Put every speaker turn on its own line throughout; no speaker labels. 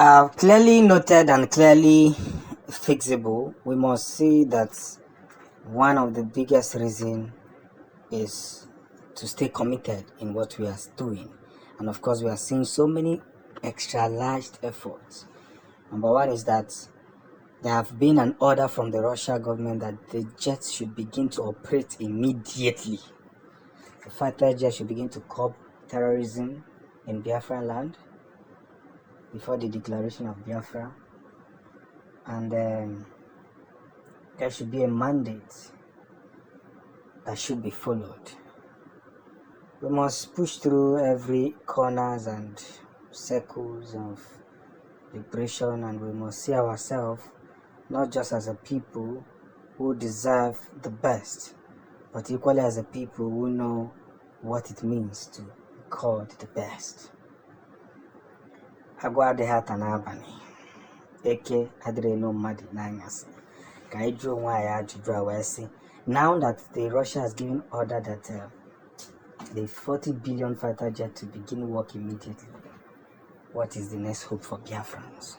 Clearly noted and clearly fixable, we must see that one of the biggest reasons is to stay committed in what we are doing. And of course, we are seeing so many extra large efforts. Number one is that there have been an order from the Russian government that the jets should begin to operate immediately. The fighter jets should begin to curb terrorism in Biafra land before the declaration of Biafra. And there should be a mandate that should be followed. We must push through every corners and circles of liberation, and we must see ourselves not just as a people who deserve the best, but equally as a people who know what it means to be called the best. Agwa de hata na abani eke adire no madi nanyas ka idro nwa ya ajụjụ a wee sị, now that the Russia has given order that the 40 billion fighter jet to begin work immediately, what is the next hope for Biafrans?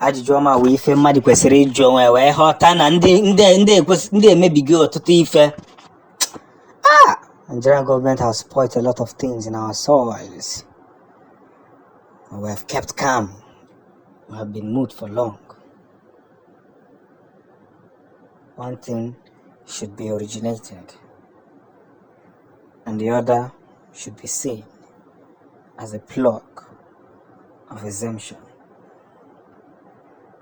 Ajụjụ ọma wee ife mmadụ kwesịrị ịjụ onwe wee ghọta na ndị emebigo ọtụtụ ife. Nigerian government has spoiled a lot of things in our soils. We have kept calm. We have been moved for long. One thing should be originated, and the other should be seen as a plug of exemption.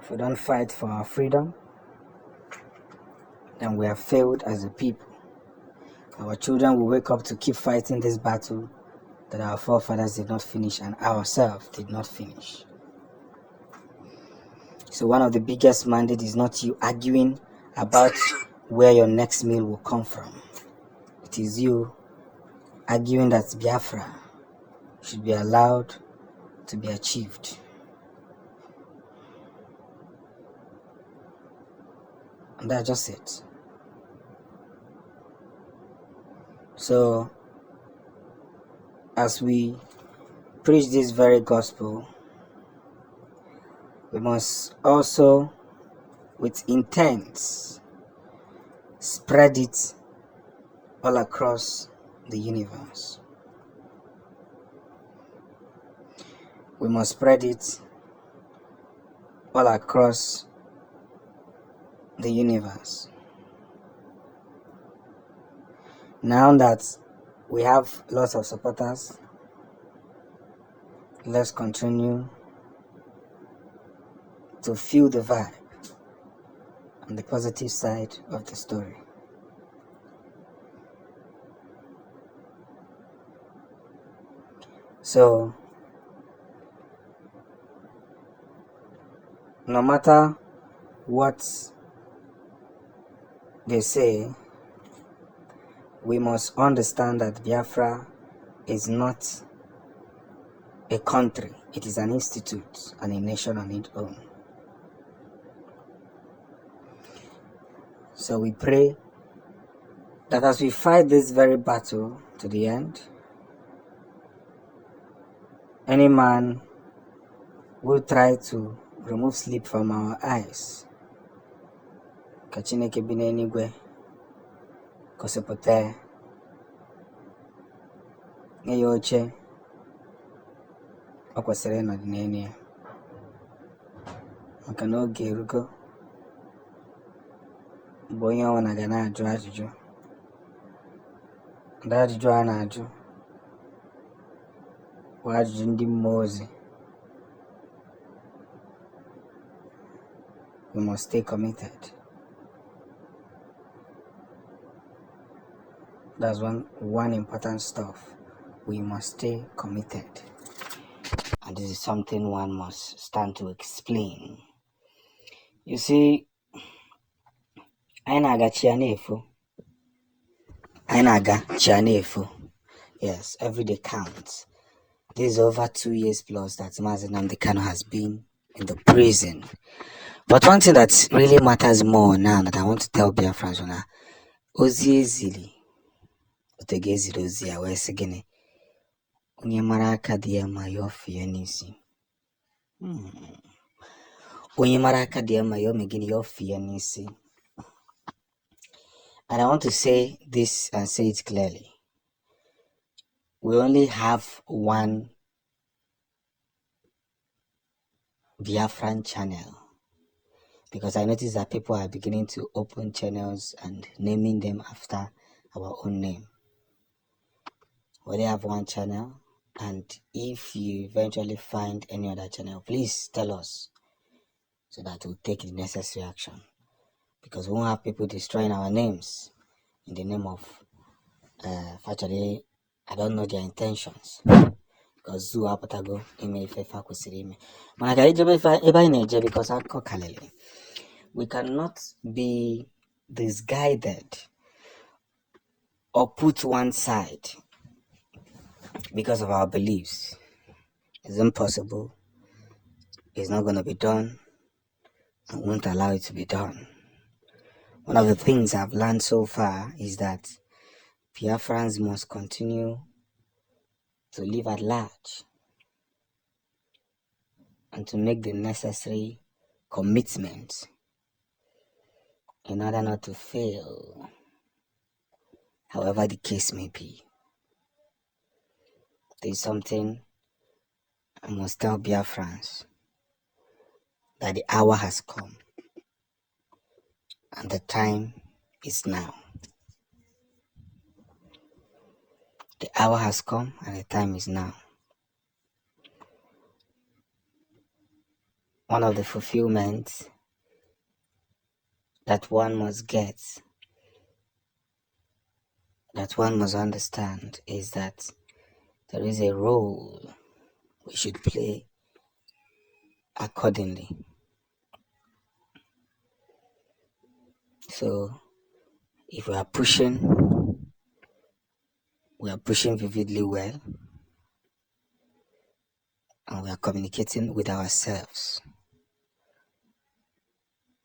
If we don't fight for our freedom, then we have failed as a people. Our children will wake up to keep fighting this battle that our forefathers did not finish and ourselves did not finish. So one of the biggest mandates is not you arguing about where your next meal will come from. It is you arguing that Biafra should be allowed to be achieved. And that's just it. So, as we preach this very gospel, we must also, with intent, spread it all across the universe. We must spread it all across the universe. Now that we have lots of supporters, let's continue to feel the vibe on the positive side of the story. So, no matter what they say, we must understand that Biafra is not a country, it is an institute and a nation on its own. So we pray that as we fight this very battle to the end, any man will try to remove sleep from our eyes. Kachineke binenigwe kosepote nye ya oche o kwesịrị ịnọdụ n'elu ya, maka na oge erugo mgbe onye ọbụla ga na-ajụ ajụjụ. Ndị ajụjụ a na-ajụ bụ ajụjụ ndị mmụọ ozi. We must stay committed. That's one important stuff. We must stay committed. And this is something one must stand to explain. You see, Ainaga Chianefo. Yes, every day counts. This is over 2 years plus that Mazi Nnamdi Kanu has been in the prison. But one thing that really matters more now that I want to tell Biafrans now, Ozi ezili, otegezili ozi ya wesi gini, onye mara aka di ya ma yofi ya n'isi. Onye mara aka dị mma ya o megide ya ofie n'isi. And I want to say this and say it clearly. We only have one Biafran channel, because I notice that people are beginning to open channels and naming them after our own name. We only have one channel, and if you eventually find any other channel, please tell us so that we'll take the necessary action, because we won't have people destroying our names in the name of actually I don't know their intentions, because zoo apatago ime ifefa kwesịrị ime mana ka ijebe ebe anyị na-eje, because akụkọ kalịlị. We cannot be misguided or put one side because of our beliefs. It's impossible. It's not going to be done. I won't allow it to be done. One of the things I've learned so far is that Biafrans must continue to live at large and to make the necessary commitments in order not to fail, however the case may be. There's something I must tell Biafrans, that the hour has come and the time is now. The hour has come and the time is now. One of the fulfillments that one must get, that one must understand, is that there is a role we should play accordingly. So if we are pushing vividly well, and we are communicating with ourselves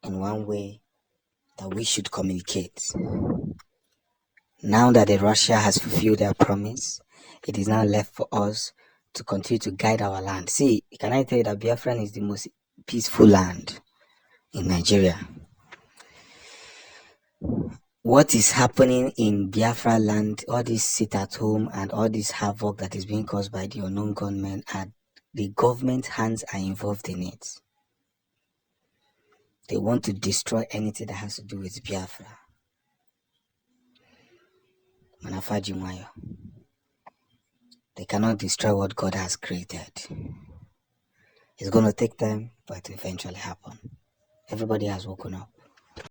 in one way that we should communicate. Now that Russia has fulfilled their promise, it is now left for us to continue to guide our land. See, can I tell you that Biafra is the most peaceful land in Nigeria? What is happening in Biafra land, all this sit at home and all this havoc that is being caused by the unknown gunmen, and the government hands are involved in it. They want to destroy anything that has to do with Biafra. Manafaji Mayo. They cannot destroy what God has created. It's going to take time, but it will eventually happen. Everybody has woken up.